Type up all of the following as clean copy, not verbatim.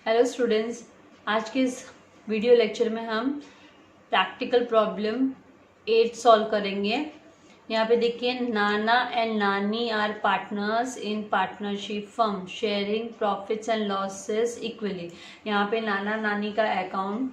Hello students, आज के इस वीडियो लेक्चर में हम प्रैक्टिकल प्रॉब्लम 8 सॉल्व करेंगे। यहाँ पे देखिए, Nana and Nani are partners in partnership firm sharing profits and losses equally. यहाँ पे नाना नानी का अकाउंट,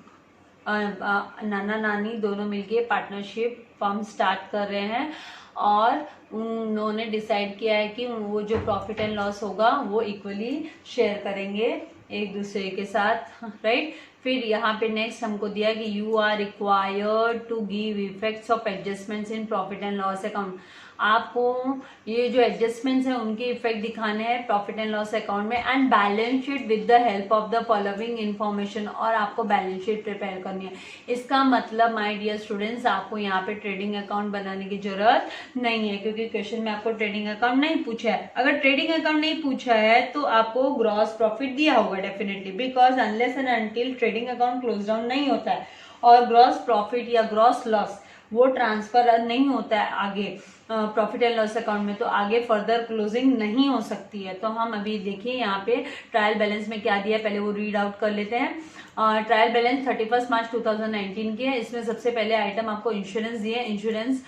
नाना नानी दोनों मिलके पार्टनरशिप फर्म स्टार्ट कर रहे हैं और उन्होंने डिसाइड किया है कि वो जो प्रॉफिट एंड लॉस होगा वो इक्वली शेयर करेंगे एक दूसरे के साथ, राइट। फिर यहाँ पे नेक्स्ट हमको दिया कि you are required to give effects of adjustments in profit and loss account. आपको ये जो एडजस्टमेंट्स हैं उनके इफेक्ट दिखाने हैं प्रॉफिट एंड लॉस अकाउंट में and balance sheet with the help of the following information, और आपको बैलेंस शीट प्रिपेयर करनी है। इसका मतलब माय डियर स्टूडेंट्स, आपको यहाँ पे ट्रेडिंग अकाउंट बनाने की जरूरत नहीं है, क्योंकि क्वेश्चन में आपको ट्रेडिंग अकाउंट नहीं पूछा है। अगर ट्रेडिंग अकाउंट नहीं पूछा है तो आपको ग्रॉस प्रॉफिट दिया होगा definitely, because unless and until trading account close down नहीं होता है और ग्रॉस प्रॉफिट या ग्रॉस लॉस वो ट्रांसफर नहीं होता है आगे प्रॉफिट एंड लॉस अकाउंट में, तो आगे फर्दर क्लोजिंग नहीं हो सकती है। तो हम अभी देखिए यहाँ पे ट्रायल बैलेंस में क्या दिया है, पहले वो रीड आउट कर लेते हैं। ट्रायल बैलेंस 31 मार्च 2019 की है। इसमें सबसे पहले आइटम आपको इंश्योरेंस दिए। इंश्योरेंस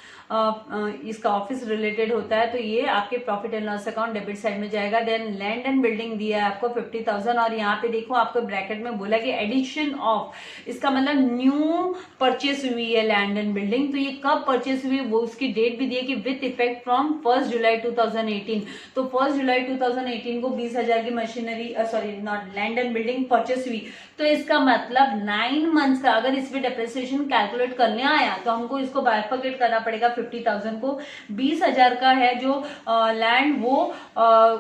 इसका ऑफिस रिलेटेड होता है, तो ये आपके profit and loss account debit side में जाएगा। देन लैंड एंड बिल्डिंग दिया है आपको 50,000, और यहाँ पे देखो आपको ब्रैकेट में बोला कि एडिशन ऑफ, इसका मतलब न्यू परचेस हुई है लैंड एंड बिल्डिंग। तो ये कब परचेस हुई वो उसकी डेट भी दी है कि विथ इफेक्ट फ्रॉम 1 जुलाई 2018। तो 1 जुलाई 2018 को 20,000 की machinery, sorry not land and building purchase हुई। तो इसका मतलब 9 मंथ्स का अगर इसमें डेप्रिसिएशन कैलकुलेट करने आया तो हमको इसको बाइफरकेट करना पड़ेगा। 50,000 को 20,000 का है जो लैंड, वो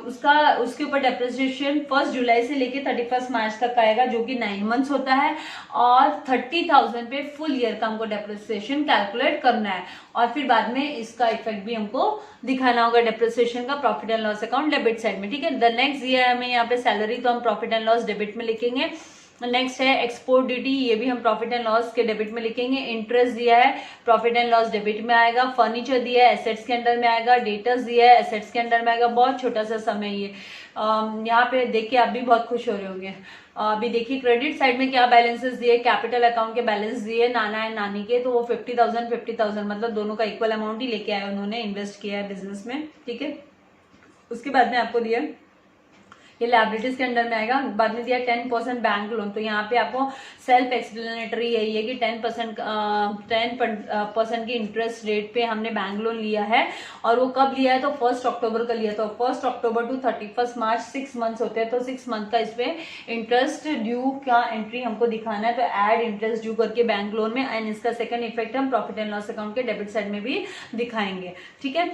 उसके ऊपर डेप्रिसिएशन 1 जुलाई से लेके 31 मार्च तक आएगा, जो कि 9 मंथ्स होता है, और 30,000 पे फुल ईयर का हमको डेप्रिसिएशन कैलकुलेट करना है, और फिर बाद में इसका इफेक्ट भी हमको दिखाना होगा डेप्रिसिएशन का profit and loss account debit side में, ठीक है। द नेक्स्ट दिया है हमें यहाँ पे सैलरी, तो हम प्रॉफिट एंड लॉस डेबिट में लिखेंगे। नेक्स्ट है एक्सपोर्ट ड्यूटी, ये भी हम प्रॉफिट एंड लॉस के डेबिट में लिखेंगे। इंटरेस्ट दिया है प्रॉफिट एंड लॉस डेबिट में आएगा। फर्नीचर दिया है एसेट्स के अंडर में आएगा। डेटर्स दिया है एसेट्स के अंडर में आएगा। बहुत छोटा सा समय ये यहाँ पे देख के आप भी बहुत खुश हो रहे होंगे। अभी देखिए क्रेडिट साइड में क्या बैलेंसेस दिए, कैपिटल अकाउंट के बैलेंस दिए नाना एंड नानी के, तो वो 50,000 मतलब दोनों का इक्वल अमाउंट ही लेके आए, उन्होंने इन्वेस्ट किया है बिजनेस में, ठीक है। उसके बाद में आपको दिया ये लायबिलिटीज के अंडर में आएगा। बाद में दिया 10% बैंक लोन, तो यहाँ पे आपको सेल्फ एक्सप्लेनेटरी यही है कि 10% की इंटरेस्ट रेट पे हमने बैंक लोन लिया है, और वो कब लिया है तो 1 अक्टूबर का लिया। तो 1 अक्टूबर टू 31 मार्च 6 मंथ्स होते हैं, तो 6 मंथ का इसमें इंटरेस्ट ड्यू का एंट्री हमको दिखाना है, तो ऐड इंटरेस्ट ड्यू करके बैंक लोन में, एंड इसका सेकंड इफेक्ट हम प्रॉफिट एंड लॉस अकाउंट के डेबिट साइड में भी दिखाएंगे, ठीक है।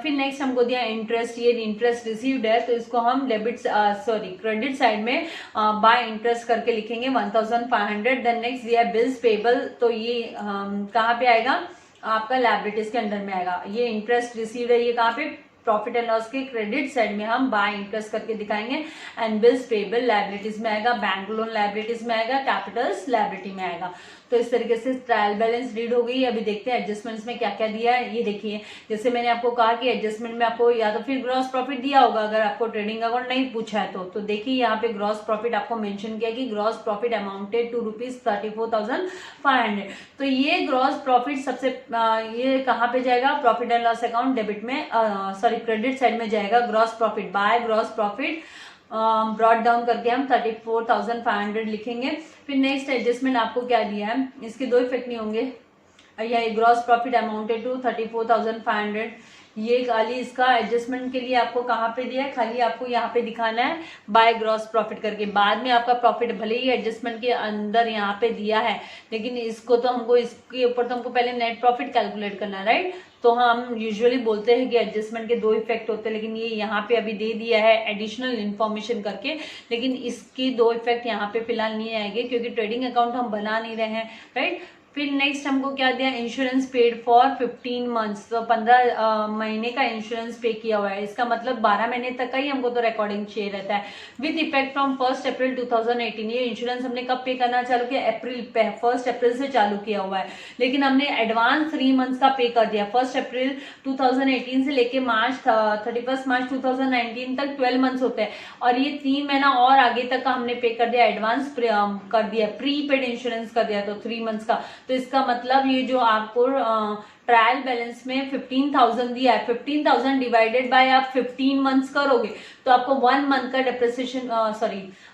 फिर नेक्स्ट हमको दिया इंटरेस्ट, ये इंटरेस्ट रिसीव्ड है, तो इसको हम डेबिट क्रेडिट साइड में बाय इंटरेस्ट करके लिखेंगे 1,500। देन नेक्स्ट दिया बिल्स पेबल, तो ये कहाँ पे आएगा आपका लायबिलिटीज के अंडर में आएगा। ये इंटरेस्ट रिसीव्ड है, ये कहाँ पे प्रॉफिट एंड लॉस के क्रेडिट साइड में हम बाय इंटरेस्ट करके दिखाएंगे, एंड बिल्स पेबल लायबिलिटीज में आएगा, बैंक लोन लायबिलिटीज में आएगा, कैपिटल्स लायबिलिटी में आएगा। तो इस तरीके से ट्रायल बैलेंस रीड हो गई। अभी देखते हैं एडजस्टमेंट्स में क्या क्या दिया है। ये देखिए, जैसे मैंने आपको कहा कि एडजस्टमेंट में आपको या तो फिर ग्रॉस प्रॉफिट दिया होगा अगर आपको ट्रेडिंग अकाउंट नहीं पूछा है तो देखिए यहाँ पे ग्रॉस प्रॉफिट आपको मेंशन किया कि ग्रॉस प्रॉफिट अमाउंटेड टू ₹34,500। तो ये ग्रॉस प्रॉफिट सबसे ये कहाँ पे जाएगा, profit and loss account debit में, सॉरी क्रेडिट साइड में जाएगा। Gross profit by gross profit brought down करके हम 34,500 लिखेंगे। फिर नेक्स्ट एडजस्टमेंट आपको क्या दिया है, इसके दो इफेक्ट नहीं होंगे। या ग्रॉस प्रॉफिट अमाउंटेड टू 34,500, ये खाली इसका एडजस्टमेंट के लिए आपको कहाँ पे दिया है, खाली आपको यहाँ पे दिखाना है बाय ग्रॉस प्रॉफिट करके। बाद में आपका प्रॉफिट भले ही एडजस्टमेंट के अंदर यहाँ पे दिया है, लेकिन इसको तो हमको इसके ऊपर तो हमको पहले नेट प्रॉफिट कैलकुलेट करना है, राइट। तो हम यूजुअली बोलते हैं कि एडजस्टमेंट के दो इफेक्ट होते हैं, लेकिन ये यहाँ पे अभी दे दिया है एडिशनल इन्फॉर्मेशन करके, लेकिन इसके दो इफेक्ट यहाँ पे फिलहाल नहीं आएंगे क्योंकि ट्रेडिंग अकाउंट हम बना नहीं रहे हैं, राइट। फिर नेक्स्ट हमको क्या दिया, इंश्योरेंस पेड फॉर 15 मंथ्स, तो 15 महीने का इंश्योरेंस पे किया हुआ है। इसका मतलब 12 महीने तक का ही हमको तो रिकॉर्डिंग चाहिए रहता है। विद इफेक्ट फ्रॉम 1 अप्रैल 2018, ये इंश्योरेंस हमने कब पे करना चालू किया, 1 अप्रैल से चालू किया हुआ है, लेकिन हमने एडवांस 3 मंथ्स का पे कर दिया। 1 अप्रैल 2018 से लेके 31 मार्च 2019 तक 12 मंथ्स होते हैं, और ये 3 महीना और आगे तक का हमने पे कर दिया, एडवांस कर दिया, प्रीपेड इंश्योरेंस कर दिया, तो 3 मंथ्स का। तो इसका मतलब ये जो आपको ट्रायल बैलेंस में 15,000 दिया है, 15,000 डिवाइडेड बाय आप 15 मंथ्स करोगे तो आपको 1 मंथ का डेप्रिसिएशन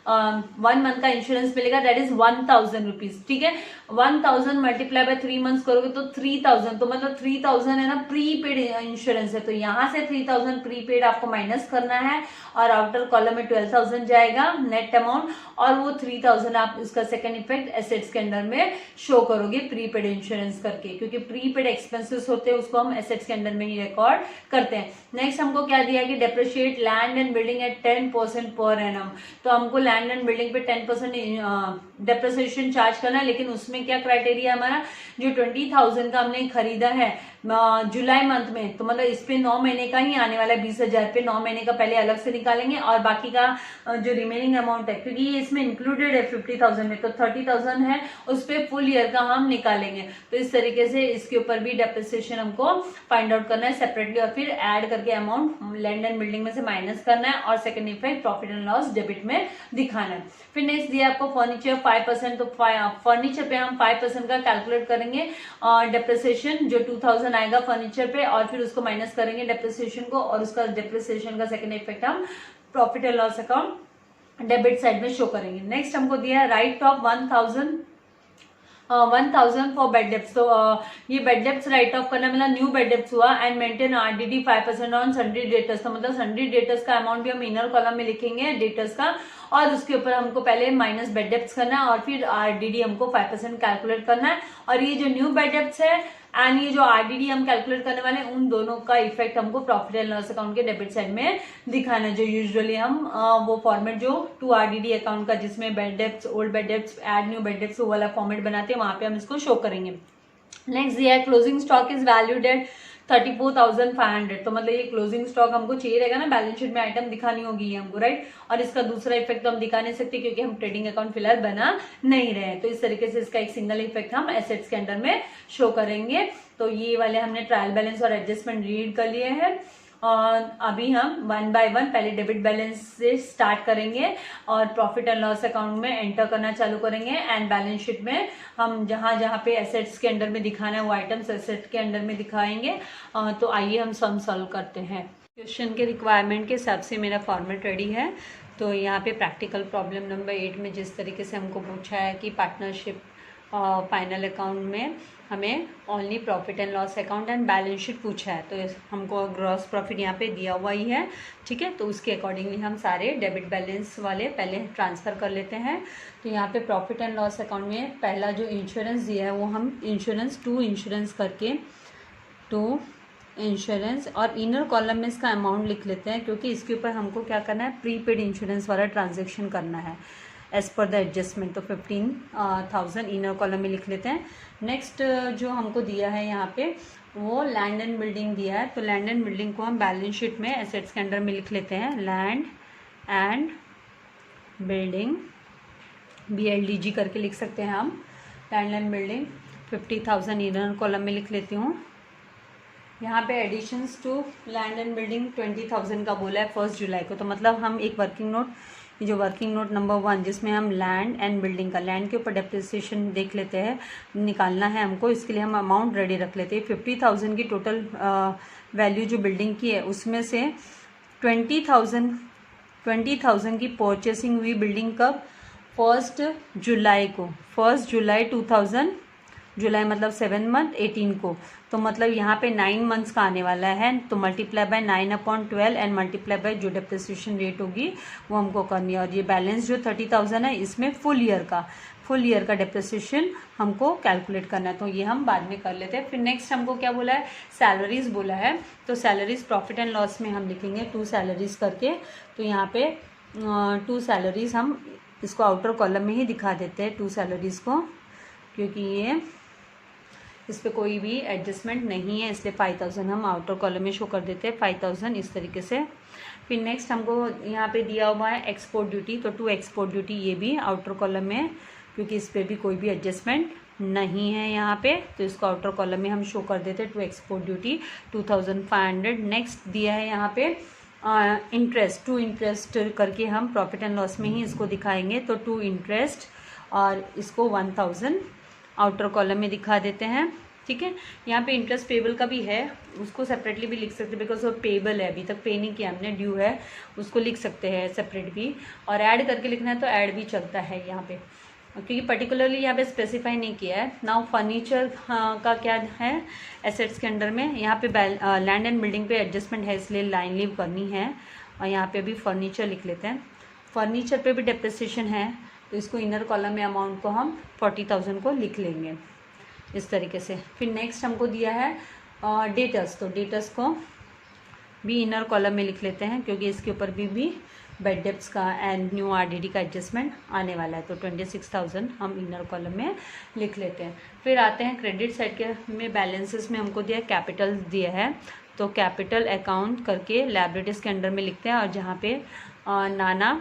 1 मंथ का इंश्योरेंस मिलेगा, दैट इज 1,000 रुपीज। ठीक है, 1,000 मल्टीप्लाई बाय 3 मंथ्स करोगे तो 3,000, तो मतलब 3,000 है ना प्रीपेड इंश्योरेंस है, तो यहाँ से 3,000 प्रीपेड आपको माइनस करना है, और आउटर कॉलम में 12,000 जाएगा नेट अमाउंट, और वो 3,000 आप इसका सेकंड इफेक्ट एसेट्स के अंदर में शो करोगे प्रीपेड इंश्योरेंस करके, क्योंकि प्रीपेड एक्सपेंसेस होते हैं उसको हम एसेट्स के अंदर में ही रिकॉर्ड करते हैं। नेक्स्ट हमको क्या दिया कि depreciate land and building at 10% per annum, तो हमको लैंड एंड बिल्डिंग पे 10% डेप्रिसिएशन चार्ज करना है, लेकिन उसमें क्या क्राइटेरिया हमारा, जो 20,000 का हमने खरीदा है जुलाई मंथ में, तो मतलब इस पे 9 महीने का ही आने वाला है 20,000 पे, 9 महीने का पहले अलग से निकालेंगे, और बाकी का जो रिमेनिंग अमाउंट है, क्योंकि ये इसमें इंक्लूडेड है 50,000 में, तो 30,000 है उस पे फुल ईयर का हम निकालेंगे। तो इस तरीके से इसके ऊपर भी डेप्रिसिएशन हमको फाइंड आउट करना है सेपरेटली, और फिर ऐड करके अमाउंट लैंड एंड बिल्डिंग में से माइनस करना है, और second effect profit and loss debit में दिखाना है। फिर नेक्स्ट दिया आपको फर्नीचर 5%, तो फर्नीचर पे हम 5% का कैलकुलेट करेंगे डेप्रिसिएशन, जो 2,000 आएगा फर्नीचर पे, और फिर उसको माइनस करेंगे डेप्रिसिएशन को, और उसका डेप्रिसिएशन का सेकंड इफेक्ट हम profit and loss account debit side में शो करेंगे। नेक्स्ट हमको दिया है write off 1,000 for bad debts, तो ये बेड डेप्स राइट ऑफ करना मतलब न्यू बेड डेप्स हुआ, and maintain RDD 5% on sundry debtors, तो मतलब सन्ड्री डेटर्स का अमाउंट भी हम इनर कॉलम में लिखेंगे डेटर्स का, और उसके ऊपर हमको पहले माइनस बेड डेप्स करना है, और फिर आरडीडी हमको 5% कैलकुलेट करना है, और ये जो न्यू बेड डेप्स है एंड ये जो आरडीडी हम कैलकुलेट करने वाले हैं, उन दोनों का इफेक्ट हमको प्रॉफिट एंड लॉस अकाउंट के डेबिट साइड में दिखाना है, जो यूजुअली हम वो फॉर्मेट जो टू आरडीडी अकाउंट का, जिसमें bad debts, old bad debts, add new bad debts, वो वाला फॉर्मेट बनाते हैं, वहां पे हम इसको शो करेंगे। नेक्स्ट ये है closing stock is valued at 34,500, तो मतलब ये क्लोजिंग स्टॉक हमको चाहिए रहेगा ना, बैलेंस शीट में आइटम दिखानी होगी ये हमको, राइट। और इसका दूसरा इफेक्ट तो हम दिखा नहीं सकते क्योंकि हम ट्रेडिंग अकाउंट फिलहाल बना नहीं रहे हैं, तो इस तरीके से इसका एक सिंगल इफेक्ट हम एसेट्स के अंडर में शो करेंगे। तो ये वाले हमने ट्रायल बैलेंस और एडजस्टमेंट रीड कर लिए हैं, और अभी हम 1 बाय 1 पहले डेबिट बैलेंस से स्टार्ट करेंगे, और प्रॉफिट एंड लॉस अकाउंट में एंटर करना चालू करेंगे, एंड बैलेंस शीट में हम जहां जहां पे एसेट्स के अंडर में दिखाना है वो आइटम्स एसेट के अंडर में दिखाएंगे। तो आइए हम सम सॉल्व करते हैं। क्वेश्चन के रिक्वायरमेंट के हिसाब से मेरा फॉर्मेट रेडी है। तो यहाँ पे प्रैक्टिकल प्रॉब्लम नंबर 8 में जिस तरीके से हमको पूछा है कि पार्टनरशिप फाइनल अकाउंट में हमें only profit and loss account and balance sheet पूछा है, तो हमको ग्रॉस प्रॉफिट यहाँ पे दिया हुआ ही है, ठीक है। तो उसके अकॉर्डिंगली हम सारे डेबिट बैलेंस वाले पहले ट्रांसफ़र कर लेते हैं। तो यहाँ पे प्रॉफिट एंड लॉस अकाउंट में पहला जो इंश्योरेंस दिया है वो हम टू इंश्योरेंस करके टू इंश्योरेंस, और इनर कॉलम में इसका अमाउंट लिख लेते हैं, क्योंकि इसके ऊपर हमको क्या करना है, प्रीपेड इंश्योरेंस वाला ट्रांजेक्शन करना है एज पर द एडजस्टमेंट। तो 15,000 इनर कॉलम में लिख लेते हैं। नेक्स्ट जो हमको दिया है यहाँ पे वो लैंड एंड बिल्डिंग दिया है, तो लैंड एंड बिल्डिंग को हम बैलेंस शीट में एसेट्स के अंडर में लिख लेते हैं, लैंड एंड बिल्डिंग BLDG करके लिख सकते हैं हम। Land and building 50,000 inner column में लिख लेती हूँ। यहाँ पे additions to land and building 20,000 का बोला है 1 जुलाई को, तो मतलब हम एक वर्किंग नोट, ये जो वर्किंग नोट नंबर 1 जिसमें हम लैंड एंड बिल्डिंग का, लैंड के ऊपर डेप्रिसिएशन देख लेते हैं, निकालना है हमको, इसके लिए हम अमाउंट रेडी रख लेते हैं। 50,000 की टोटल वैल्यू जो बिल्डिंग की है उसमें से 20,000 की परचेसिंग हुई बिल्डिंग कब, 1 जुलाई को, 1 जुलाई 2000, जुलाई मतलब 7 मंथ 18 को, तो मतलब यहाँ पे 9 मंथ्स का आने वाला है, तो multiply by 9/12 and multiply by जो डेप्रिसिएशन रेट होगी वो हमको करनी है। और ये बैलेंस जो 30,000 है इसमें फुल ईयर का डेप्रिसिएशन हमको कैलकुलेट करना है, तो ये हम बाद में कर लेते हैं। फिर नेक्स्ट हमको क्या बोला है, सैलरीज बोला है, तो सैलरीज प्रॉफिट एंड लॉस में हम लिखेंगे 2 सैलरीज करके। तो यहाँ पे 2 सैलरीज हम इसको आउटर कॉलम में ही दिखा देते हैं 2 सैलरीज को, क्योंकि ये इस पर कोई भी एडजस्टमेंट नहीं है, इसलिए 5000 हम आउटर कॉलम में शो कर देते हैं, 5000 इस तरीके से। फिर नेक्स्ट हमको यहाँ पे दिया हुआ है एक्सपोर्ट ड्यूटी, तो टू एक्सपोर्ट ड्यूटी ये भी आउटर कॉलम में, क्योंकि इस पर भी कोई भी एडजस्टमेंट नहीं है यहाँ पे, तो इसको आउटर कॉलम में हम शो कर देते हैं। To export duty 2500। नेक्स्ट दिया है यहाँ पे इंटरेस्ट, टू इंटरेस्ट करके हम प्रॉफिट एंड लॉस में ही इसको दिखाएंगे, तो टू इंटरेस्ट और इसको 1000 आउटर कॉलम में दिखा देते हैं। ठीक है, यहाँ पे इंटरेस्ट पेबल का भी है, उसको सेपरेटली भी लिख सकते हैं, बिकॉज वो पेबल है, अभी तक पे नहीं किया हमने, ड्यू है, उसको लिख सकते हैं सेपरेट भी, और ऐड करके लिखना है तो ऐड भी चलता है यहाँ पे, क्योंकि पर्टिकुलरली यहाँ पे स्पेसिफाई नहीं किया है। नाउ फर्नीचर का क्या है एसेट्स के अंडर में, यहाँ पे लैंड एंड बिल्डिंग पे एडजस्टमेंट है, इसलिए लाइन लीव करनी है, और यहाँ पे भी फर्नीचर लिख लेते हैं। फर्नीचर पे भी डेप्रिसिएशन है, तो इसको इनर कॉलम में अमाउंट को हम 40,000 को लिख लेंगे इस तरीके से। फिर नेक्स्ट हमको दिया है डेटर्स, तो डेटर्स को भी इनर कॉलम में लिख लेते हैं, क्योंकि इसके ऊपर भी बेड डेप्स का एंड न्यू आरडीडी का एडजस्टमेंट आने वाला है, तो 26,000 हम इनर कॉलम में लिख लेते हैं। फिर आते हैं क्रेडिट साइड के में, बैलेंसेस में हमको दिया कैपिटल दिया है, तो कैपिटल अकाउंट करके लायबिलिटीज के अंडर में लिखते हैं, और जहाँ पे नाना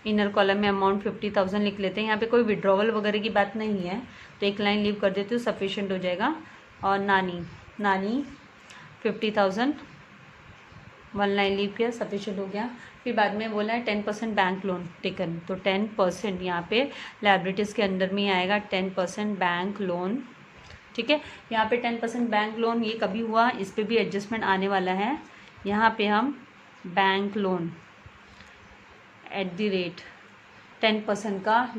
इनर कॉलम में अमाउंट 50,000 लिख लेते हैं। यहाँ पे कोई विड्रॉवल वगैरह की बात नहीं है, तो एक लाइन लीव कर देते हो, सफिशिएंट हो जाएगा। और नानी 50,000 वन लाइन लीव किया, सफिशिएंट हो गया। फिर बाद में बोला है 10% बैंक लोन टेकन, तो 10% यहाँ पे लायबिलिटीज़ के अंडर में ही आएगा, 10% बैंक लोन। ठीक है, यहाँ पे 10% बैंक लोन ये कभी हुआ, इस पर भी एडजस्टमेंट आने वाला है। यहाँ पे हम बैंक लोन @ 10% का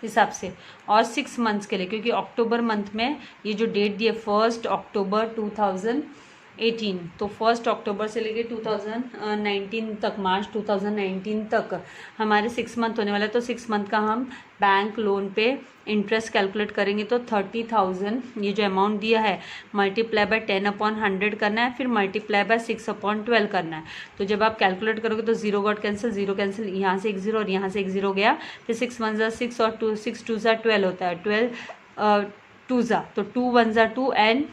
हिसाब से, और 6 मंथ्स के लिए, क्योंकि अक्टूबर मंथ में ये जो डेट दी है 1 अक्टूबर 2018, तो 1 अक्टूबर से लेके 2019 तक, मार्च 2019 तक हमारे 6 मंथ होने वाला है, तो 6 मंथ का हम बैंक लोन पे इंटरेस्ट कैलकुलेट करेंगे, तो 30,000 ये जो अमाउंट दिया है मल्टीप्लाई बाय 10/100 करना है, फिर मल्टीप्लाई बाय 6/12 करना है। तो जब आप कैलकुलेट करोगे तो 0 गॉट कैंसिल, 0 कैंसिल, यहाँ से एक 0 और यहाँ से एक 0 गया, फिर 6 1 ज़ा 6 और 6 2 ज़ा 12 होता है, 12 2 ज़ा, तो 2 1 ज़ा 2 एंड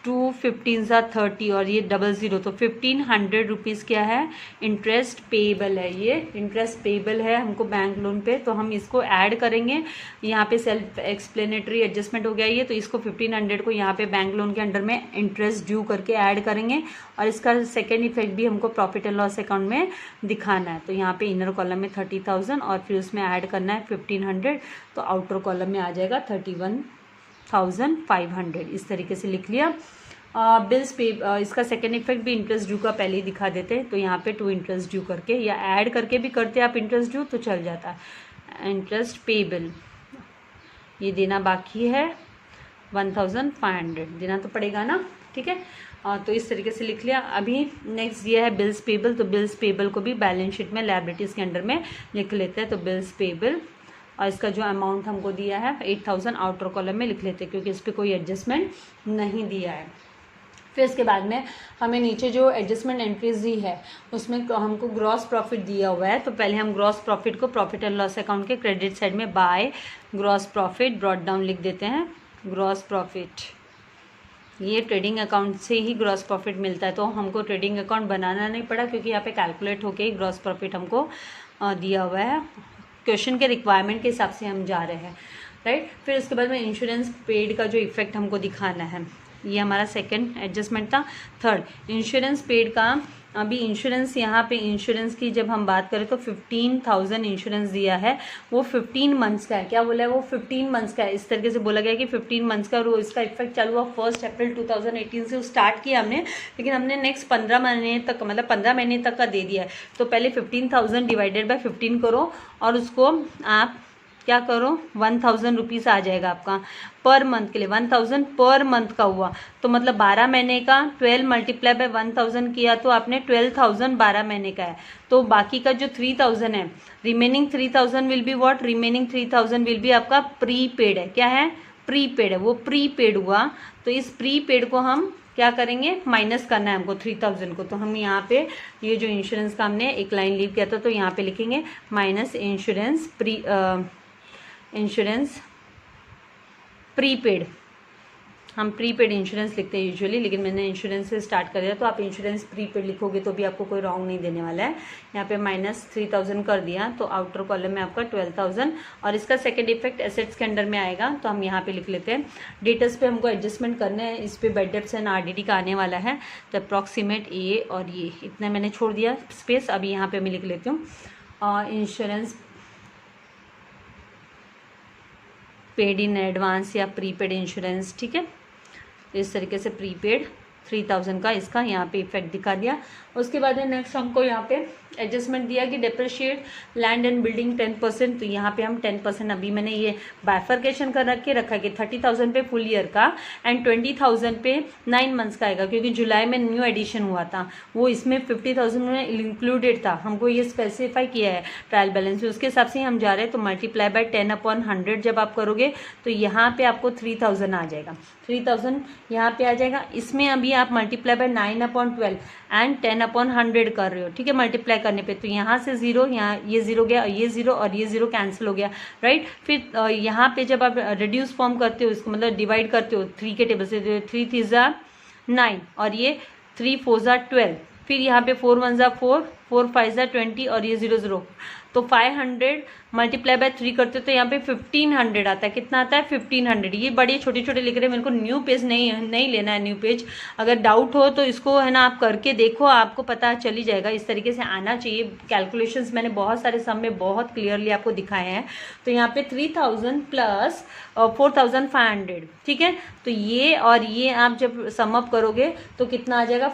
2 15 ज़ा 30 और ये 00, तो 1500 रुपीज़ क्या है इंटरेस्ट पेएबल है। ये इंटरेस्ट पेएबल है हमको बैंक लोन पे, तो हम इसको ऐड करेंगे। यहाँ पे सेल्फ एक्सप्लेनेटरी एडजस्टमेंट हो गया ये, तो इसको 1500 को यहाँ पे बैंक लोन के अंडर में इंटरेस्ट ड्यू करके ऐड करेंगे, और इसका सेकेंड इफेक्ट भी हमको प्रॉफिट एंड लॉस अकाउंट में दिखाना है। तो यहाँ पे इनर कॉलम में 30,000 और फिर उसमें ऐड करना है 1500, तो आउटर कॉलम में आ जाएगा 31,500, इस तरीके से लिख लिया। बिल्स पे इसका सेकेंड इफेक्ट भी इंटरेस्ट ड्यू का पहले ही दिखा देते हैं, तो यहाँ पे 2 इंटरेस्ट ड्यू करके या ऐड करके भी करते हैं आप इंटरेस्ट ड्यू तो चल जाता है। इंटरेस्ट पेएबल ये देना बाकी है 1,500 देना तो पड़ेगा ना, ठीक है। तो इस तरीके से लिख लिया। अभी नेक्स्ट दिया है बिल्स पेएबल, तो बिल्स पेएबल को भी बैलेंस शीट में लायबिलिटीज़ के अंडर में लिख लेते हैं। तो बिल्स पेएबल और इसका जो अमाउंट हमको दिया है 8,000 आउटर कॉलम में लिख लेते हैं, क्योंकि इस पर कोई एडजस्टमेंट नहीं दिया है। फिर इसके बाद में हमें नीचे जो एडजस्टमेंट एंट्रीज दी है उसमें हमको ग्रॉस प्रॉफिट दिया हुआ है, तो पहले हम ग्रॉस प्रॉफिट को प्रॉफिट एंड लॉस अकाउंट के क्रेडिट साइड में by gross profit brought down लिख देते हैं। ग्रॉस प्रॉफिट ये ट्रेडिंग अकाउंट से ही ग्रॉस प्रॉफिट मिलता है, तो हमको ट्रेडिंग अकाउंट बनाना नहीं पड़ा, क्योंकि यहाँ पे कैलकुलेट होके ही ग्रॉस प्रॉफिट हमको दिया हुआ है। क्वेश्चन के रिक्वायरमेंट के हिसाब से हम जा रहे हैं, राइट। फिर उसके बाद में इंश्योरेंस पेड का जो इफेक्ट हमको दिखाना है, ये हमारा सेकंड एडजस्टमेंट था। थर्ड इंश्योरेंस पेड का, अभी इंश्योरेंस यहाँ पे इंश्योरेंस की जब हम बात करें तो 15,000 इंश्योरेंस दिया है, वो 15 मंथ्स का है। क्या बोला है वो 15 मंथ्स का है, इस तरीके से बोला गया कि 15 मंथ्स का, और इसका इफेक्ट चालू हुआ 1 अप्रैल 2018 से स्टार्ट किया हमने, लेकिन हमने नेक्स्ट 15 महीने तक, मतलब 15 महीने तक का दे दिया है। तो पहले 15,000 डिवाइडेड बाय 15 करो और उसको आप क्या करो 1,000 रुपीज़ आ जाएगा आपका पर मंथ के लिए। 1,000 पर मंथ का हुआ तो मतलब 12 महीने का 12 मल्टीप्लाई बाय 1,000 किया तो आपने 12,000 12 महीने का है। तो बाकी का जो 3,000 है, remaining 3,000 will be what, remaining 3,000 will be आपका प्री पेड है। क्या है प्री पेड है, वो प्री पेड हुआ। तो इस प्री पेड को हम क्या करेंगे माइनस करना है हमको 3,000 को। तो हम यहाँ पे ये जो इंश्योरेंस का हमने एक लाइन लीव किया था तो यहाँ पे लिखेंगे माइनस इंश्योरेंस प्रीपेड, हम प्रीपेड इंश्योरेंस लिखते हैं यूजुअली, लेकिन मैंने इंश्योरेंस से स्टार्ट कर दिया, तो आप इंश्योरेंस प्रीपेड लिखोगे तो भी आपको कोई रॉन्ग नहीं देने वाला है। यहाँ पे -3000 कर दिया, तो आउटर कॉलम में आपका 12000, और इसका सेकंड इफेक्ट एसेट्स के अंडर में आएगा, तो हम यहाँ पे लिख लेते हैं। डेटर्स पे हमको एडजस्टमेंट करने हैं, इस पे बेड डेप्ट्स एंड RDD का आने वाला है, तो अप्रॉक्सीमेट ये और ये इतना मैंने छोड़ दिया स्पेस। अभी यहाँ पे मैं लिख लेती हूँ इंश्योरेंस पेड इन एडवांस या प्रीपेड इंश्योरेंस, ठीक है। इस तरीके से प्रीपेड 3000 का इसका यहाँ पे इफेक्ट दिखा दिया। उसके बाद नेक्स्ट हमको यहाँ पे एडजस्टमेंट दिया कि डेप्रिशिएट लैंड एंड बिल्डिंग 10%, तो यहाँ पे हम 10%, अभी मैंने ये बाइफर्केशन कर रखा है कि 30,000 पे फुल ईयर का एंड 20,000 पे 9 मंथ्स का आएगा, क्योंकि जुलाई में न्यू एडिशन हुआ था, वो इसमें 50,000 में इंक्लूडेड था, हमको ये स्पेसिफाई किया है ट्रायल बैलेंस में, उसके हिसाब से हम जा रहे हैं। तो मल्टीप्लाई बाय 10/100 जब आप करोगे तो यहाँ पे आपको 3000 आ जाएगा, 3000 यहाँ पे आ जाएगा। इसमें अभी आप मल्टीप्लाई बाय 9/12 एंड 10/100 कर रहे हो, ठीक है, मल्टीप्लाई करने पे, तो यहाँ से 0, यहाँ ये 0 गया, ये 0 और ये 0 कैंसिल हो गया, राइट। फिर यहाँ पे जब आप रिड्यूस फॉर्म करते हो, इसको मतलब डिवाइड करते हो 3 के टेबल से, 3 3 जा 9 और ये 3 4 जा 12, फिर यहाँ पे 4 1 जा 4, 4 5 जा 20 और ये 0 0, तो 500 मल्टीप्लाई बाय 3 करते हो तो यहाँ पे 1500 आता है। कितना आता है? 1500। ये बड़े छोटे छोटे लिख रहे हैं, मेरे को न्यू पेज नहीं लेना है। न्यू पेज अगर डाउट हो तो इसको है ना आप करके देखो, आपको पता चल ही जाएगा। इस तरीके से आना चाहिए। कैलकुलेशंस मैंने बहुत सारे सम में बहुत क्लियरली आपको दिखाए हैं। तो यहाँ पे 3000 प्लस 4500, ठीक है। तो ये और ये आप जब सम अप करोगे तो कितना आ जाएगा?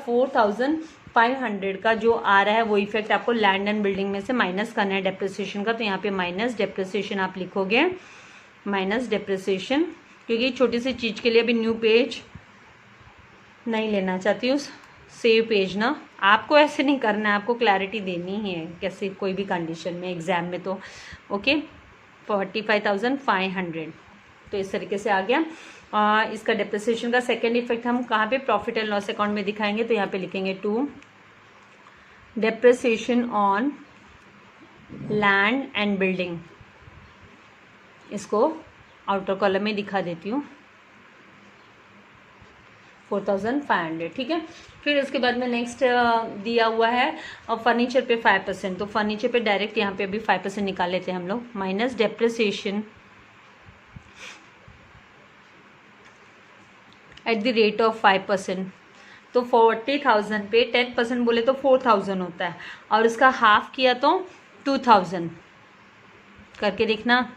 4500 का जो आ रहा है वो इफेक्ट आपको लैंड एंड बिल्डिंग में से माइनस करना है डेप्रिसिएशन का। तो यहाँ पे माइनस डेप्रिसिएशन आप लिखोगे, माइनस डेप्रिसिएशन, क्योंकि छोटी सी चीज़ के लिए अभी न्यू पेज नहीं लेना चाहती हूँ। सेव पेज ना, आपको ऐसे नहीं करना है, आपको क्लैरिटी देनी ही है कैसे कोई भी कंडीशन में एग्जाम में। तो ओके 45,500, तो इस तरीके से आ गया। इसका डेप्रिसिएशन का सेकेंड इफेक्ट हम कहाँ पे? प्रॉफिट एंड लॉस अकाउंट में दिखाएंगे। तो यहाँ पे लिखेंगे to depreciation on land and building, इसको आउटर कॉलम में दिखा देती हूँ 4500, ठीक है। फिर उसके बाद में नेक्स्ट दिया हुआ है और फर्नीचर पे 5%। तो फर्नीचर पे डायरेक्ट यहाँ पे अभी 5% निकाल लेते हैं हम लोग। Minus depreciation at the rate of 5%। तो 40,000 पे 10% बोले तो 4000 होता है, और उसका हाफ किया तो 2000 करके देखना।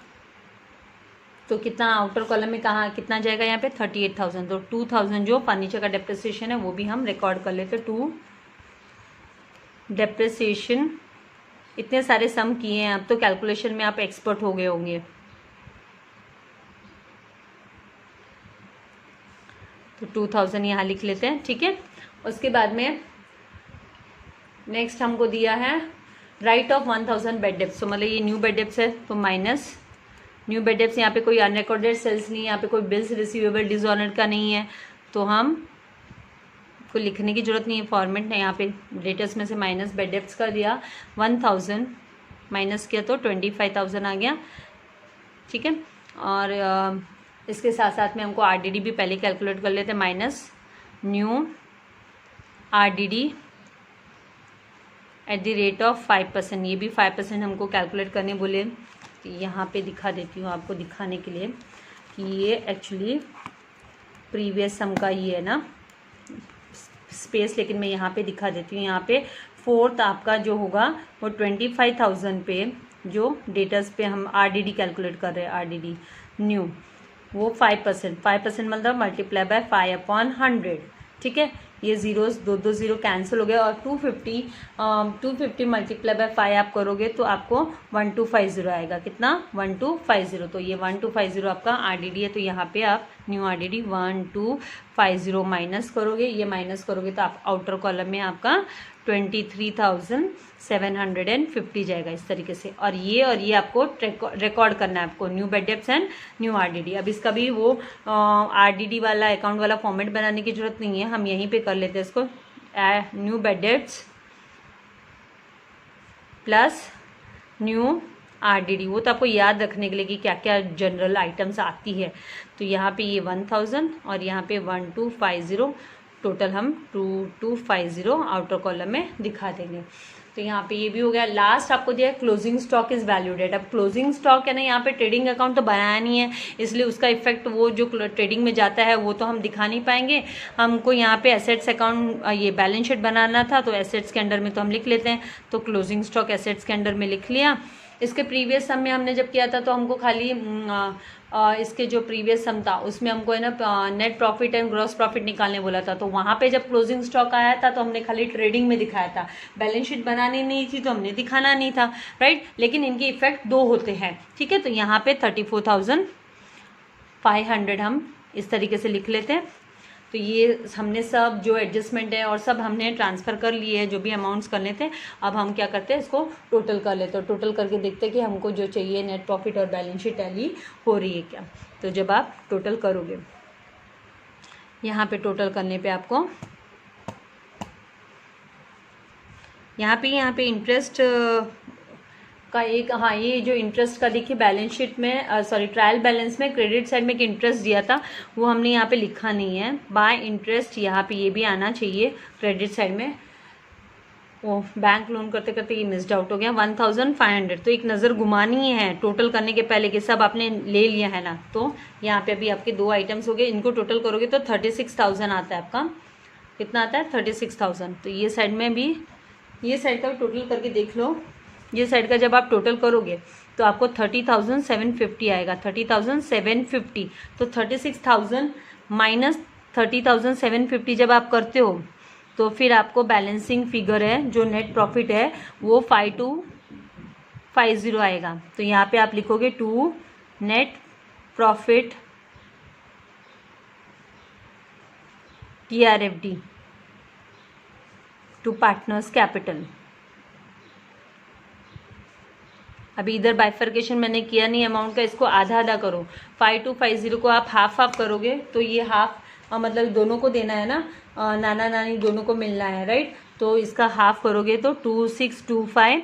तो कितना आउटर कॉलम में कहाँ कितना जाएगा? यहाँ पे 38,000। तो 2000 जो फर्नीचर का डेप्रिसिएशन है वो भी हम रिकॉर्ड कर लेते। टू डेप्रिसिएशन, इतने सारे सम किए हैं, अब तो कैलकुलेशन में आप एक्सपर्ट हो गए होंगे। तो 2000 यहाँ लिख लेते हैं, ठीक है। उसके बाद में नेक्स्ट हमको दिया है राइट ऑफ 1000 बेड डेप्स। तो मतलब ये न्यू बेड डेप्स है, तो माइनस न्यू बेड डेप्स। यहाँ पे कोई अनरिकॉर्डेड सेल्स नहीं है, यहाँ पे कोई बिल्स रिसीवेबल डिसऑनर का नहीं है, तो हम को लिखने की जरूरत नहीं है फॉर्मेट ने। यहाँ पे डेटर्स में से माइनस बेड डेप्स कर दिया, 1000 माइनस किया तो 25,000 आ गया, ठीक है। और इसके साथ साथ में हमको RDD भी पहले कैलकुलेट कर लेते हैं। Minus new RDD at the rate of 5%। ये भी 5% हमको कैलकुलेट करने बोले। तो यहाँ पे दिखा देती हूँ आपको दिखाने के लिए कि ये एक्चुअली प्रीवियस सम का ही है ना स्पेस, लेकिन मैं यहाँ पे दिखा देती हूँ। यहाँ पे फोर्थ आपका जो होगा वो 25,000 पे जो डेटर्स पे हम RDD कैलकुलेट कर रहे हैं, RDD न्यू वो 5%। 5% मतलब मल्टीप्लाई बाय 5/100, ठीक है। ये जीरोस दो जीरो कैंसिल हो गया, और 250 मल्टीप्लाई बाय 5 आप करोगे तो आपको 1250 आएगा। कितना? 1250। तो ये 1250 आपका RDD है। तो यहाँ पे आप न्यू RDD 1250 माइनस करोगे, ये माइनस करोगे तो आप आउटर कॉलम में आपका 23,750 जाएगा इस तरीके से। और ये आपको रिकॉर्ड करना है आपको, new bad debts and new RDD। अब इसका भी वो RDD वाला अकाउंट वाला फॉर्मेट बनाने की जरूरत नहीं है, हम यहीं पे कर लेते हैं इसको। New bad debts plus new RDD, वो तो आपको याद रखने के लिए कि क्या क्या जनरल आइटम्स आती है। तो यहाँ पे ये 1000 और यहाँ पे 1250, टोटल हम 2250 आउटर कॉलम में दिखा देंगे। तो यहाँ पे ये भी हो गया। लास्ट आपको दिया है क्लोजिंग स्टॉक इज वैल्यूडेड। अब क्लोजिंग स्टॉक है ना, यहाँ पे ट्रेडिंग अकाउंट तो बनाया नहीं है, इसलिए उसका इफेक्ट वो जो ट्रेडिंग में जाता है वो तो हम दिखा नहीं पाएंगे। हमको यहाँ पे एसेट्स अकाउंट ये बैलेंस शीट बनाना था, तो एसेट्स के अंडर में तो हम लिख लेते हैं। तो क्लोजिंग स्टॉक एसेट्स के अंडर में लिख लिया। इसके प्रीवियस सम में हमने जब किया था तो हमको खाली इसके जो प्रीवियस सम था उसमें हमको है ना net profit and gross profit निकालने बोला था। तो वहाँ पे जब क्लोजिंग स्टॉक आया था तो हमने खाली ट्रेडिंग में दिखाया था, बैलेंस शीट बनानी नहीं थी तो हमने दिखाना नहीं था, राइट। लेकिन इनके इफेक्ट दो होते हैं, ठीक है। तो यहाँ पे 34,500 हम इस तरीके से लिख लेते हैं। तो ये हमने सब जो एडजस्टमेंट है और सब हमने ट्रांसफ़र कर लिए हैं, जो भी अमाउंट्स करने थे। अब हम क्या करते हैं, इसको टोटल कर लेते हैं। टोटल करके देखते हैं कि हमको जो चाहिए नेट प्रॉफिट और बैलेंस शीट टैली हो रही है क्या। तो जब आप टोटल करोगे, यहाँ पे टोटल करने पे आपको यहाँ पे इंटरेस्ट का एक, हाँ ये जो इंटरेस्ट का देखिए बैलेंस शीट में ट्रायल बैलेंस में क्रेडिट साइड में एक इंटरेस्ट दिया था, वो हमने यहाँ पे लिखा नहीं है। बाय इंटरेस्ट यहाँ पे ये भी आना चाहिए क्रेडिट साइड में। वो बैंक लोन करते करते ये मिस्ड आउट हो गया। 1500, तो एक नज़र घुमानी है टोटल करने के पहले कि सब आपने ले लिया है ना। तो यहाँ पे अभी आपके दो आइटम्स हो गए, इनको टोटल करोगे तो 36,000 आता है आपका। कितना आता है? 36,000। तो ये साइड में भी, ये साइड का भी टोटल करके देख लो। ये साइड का जब आप टोटल करोगे तो आपको 30,750 आएगा। 30,750, तो 36,000 माइनस 30,750 जब आप करते हो तो फिर आपको बैलेंसिंग फिगर है जो नेट प्रॉफिट है वो 5250 आएगा। तो यहाँ पे आप लिखोगे to net profit TRFD to partners capital. अभी इधर बाइफर्केशन मैंने किया नहीं अमाउंट का, इसको आधा आधा करो। 5250 को आप हाफ हाफ करोगे तो ये हाफ मतलब दोनों को देना है ना, नाना नानी दोनों को मिलना है, राइट। तो इसका हाफ करोगे तो 2625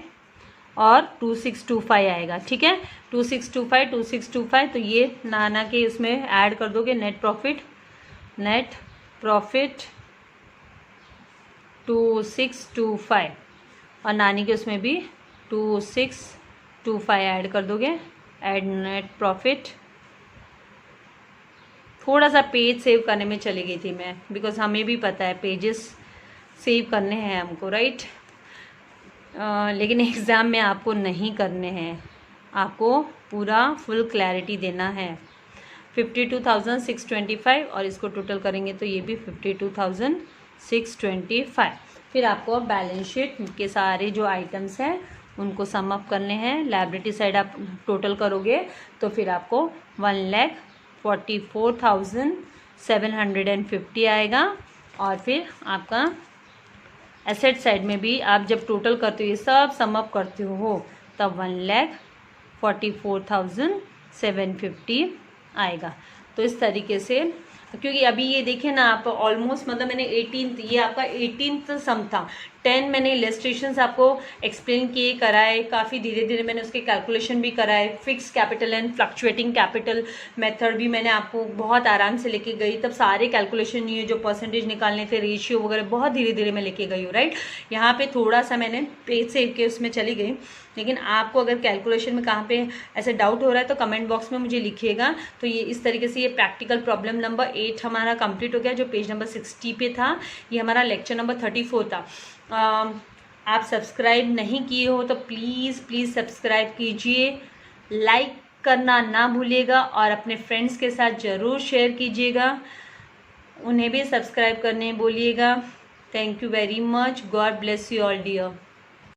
और 2625 आएगा, ठीक है। 2625 तो ये नाना के इसमें ऐड कर दोगे नेट प्रॉफिट 2625 और नानी के उसमें भी 2625 ऐड कर दोगे। Add net profit. थोड़ा सा पेज सेव करने में चली गई थी मैं, बिकॉज हमें भी पता है पेजेस सेव करने हैं हमको, राइट। लेकिन एग्ज़ाम में आपको नहीं करने हैं, आपको पूरा फुल क्लैरिटी देना है। 52,625 और इसको टोटल करेंगे तो ये भी 52,625। फिर आपको बैलेंस शीट के सारे जो आइटम्स हैं उनको सम अप करने हैं। लायबिलिटी साइड आप टोटल करोगे तो फिर आपको 1,44,750 आएगा। और फिर आपका एसेट साइड में भी आप जब टोटल करते हो, ये सब सम अप करते हो, तब 1,44,750 आएगा। तो इस तरीके से, क्योंकि अभी ये देखिए ना आप ऑलमोस्ट मतलब मैंने 18th, ये आपका 18th सम था। 10 मैंने इलस्ट्रेशंस आपको एक्सप्लेन किए, कराए, काफ़ी धीरे धीरे मैंने उसके कैलकुलेशन भी कराए। Fix capital and fluctuating capital method भी मैंने आपको बहुत आराम से लेके गई। तब सारे कैलकुलेशन ये जो परसेंटेज निकालने थे, रेशियो वगैरह, बहुत धीरे धीरे मैं लेके गई हूँ, राइट। यहाँ पे थोड़ा सा मैंने पेज सेव के उसमें चली गई, लेकिन आपको अगर कैलकुलेशन में कहाँ पे ऐसे डाउट हो रहा है तो कमेंट बॉक्स में मुझे लिखिएगा। तो ये इस तरीके से ये प्रैक्टिकल प्रॉब्लम नंबर 8 हमारा कंप्लीट हो गया, जो पेज नंबर 60 पे था। ये हमारा लेक्चर नंबर 34 था। आप सब्सक्राइब नहीं किए हो तो प्लीज़ सब्सक्राइब कीजिए, लाइक करना ना भूलिएगा और अपने फ्रेंड्स के साथ ज़रूर शेयर कीजिएगा, उन्हें भी सब्सक्राइब करने बोलिएगा। Thank you very much. God bless you all dear.